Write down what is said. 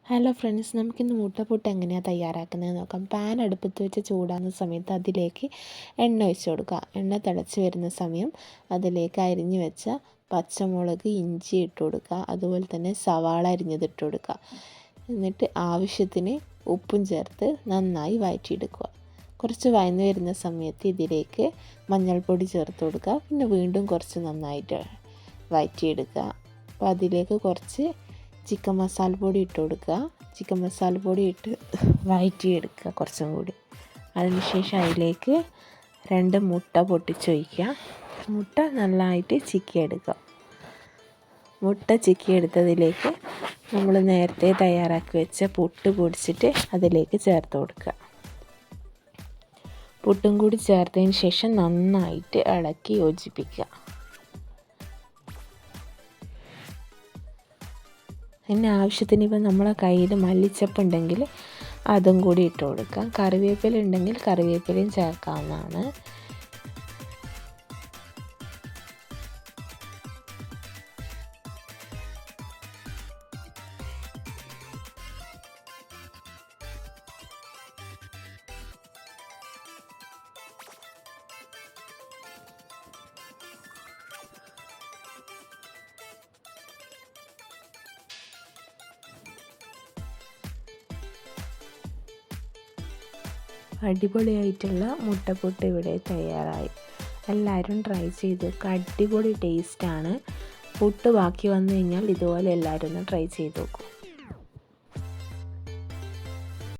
Hello friends, നമുക്കിന്ന് മുട്ടപ്പുട്ട് എങ്ങനെയാണ് തയ്യാറാക്കുന്നതെന്ന് നോക്കാം. പാൻ അടുപ്പത്ത് വെച്ച് ചൂടാകുന്ന സമയത്ത് അതിലേക്ക് എണ്ണ ഒഴിച്ച് കൊടുക്കുക. എണ്ണ തിളച്ച് വരുന്ന സമയം അതിലേക്ക് അരിഞ്ഞു വെച്ച പച്ചമുളക്, ഇഞ്ചി ഇട്ട് കൊടുക്കുക. അതുപോലെ തന്നെ സവാള അരിഞ്ഞത് ഇട്ട് കൊടുക്കുക. എന്നിട്ട് ആവശ്യത്തിന് ഉപ്പും ചേർത്ത് നന്നായി വഴറ്റിയെടുക്കുക. കുറച്ച് വഴന്ന് വരുന്ന സമയത്ത് ഇതിലേക്ക് മഞ്ഞൾപ്പൊടി ചേർത്ത് കൊടുക്കുക. പിന്നെ വീണ്ടും കുറച്ച് നന്നായിട്ട് വഴറ്റിയെടുക്കുക. അപ്പോൾ അതിലേക്ക് കുറച്ച് ചിക്കൻ മസാലപ്പൊടി ഇട്ട് കൊടുക്കുക. ചിക്കൻ മസാലപ്പൊടി ഇട്ട് വഴറ്റിയെടുക്കുക കുറച്ചും കൂടി. അതിനുശേഷം അതിലേക്ക് 2 മുട്ട പൊട്ടിച്ചൊഴിക്കുക. മുട്ട നന്നായിട്ട് ചിക്കിയെടുക്കുക. മുട്ട ചിക്കിയെടുത്തതിലേക്ക് നമ്മൾ നേരത്തെ തയ്യാറാക്കി വെച്ച പുട്ട് പൊടിച്ചിട്ട് അതിലേക്ക് ചേർത്ത് കൊടുക്കുക. പുട്ടും കൂടി ചേർത്തതിന് ശേഷം നന്നായിട്ട് ഇളക്കി യോജിപ്പിക്കുക. പിന്നെ ആവശ്യത്തിന് ഇപ്പോൾ നമ്മളെ കയ്യിൽ മല്ലിച്ചപ്പ് ഉണ്ടെങ്കിൽ അതും കൂടി ഇട്ട് കൊടുക്കാം. കറിവേപ്പില ഉണ്ടെങ്കിൽ കറിവേപ്പിലയും ചേർക്കാവുന്നതാണ്. അടിപൊളിയായിട്ടുള്ള മുട്ടപ്പുട്ട് ഇവിടെ തയ്യാറായി. എല്ലാവരും ട്രൈ ചെയ്ത് നോക്കുക. അടിപൊളി ടേസ്റ്റാണ്. പുട്ട് ബാക്കി വന്നു കഴിഞ്ഞാൽ ഇതുപോലെ എല്ലാവരും ഒന്ന് ട്രൈ ചെയ്ത് നോക്കും.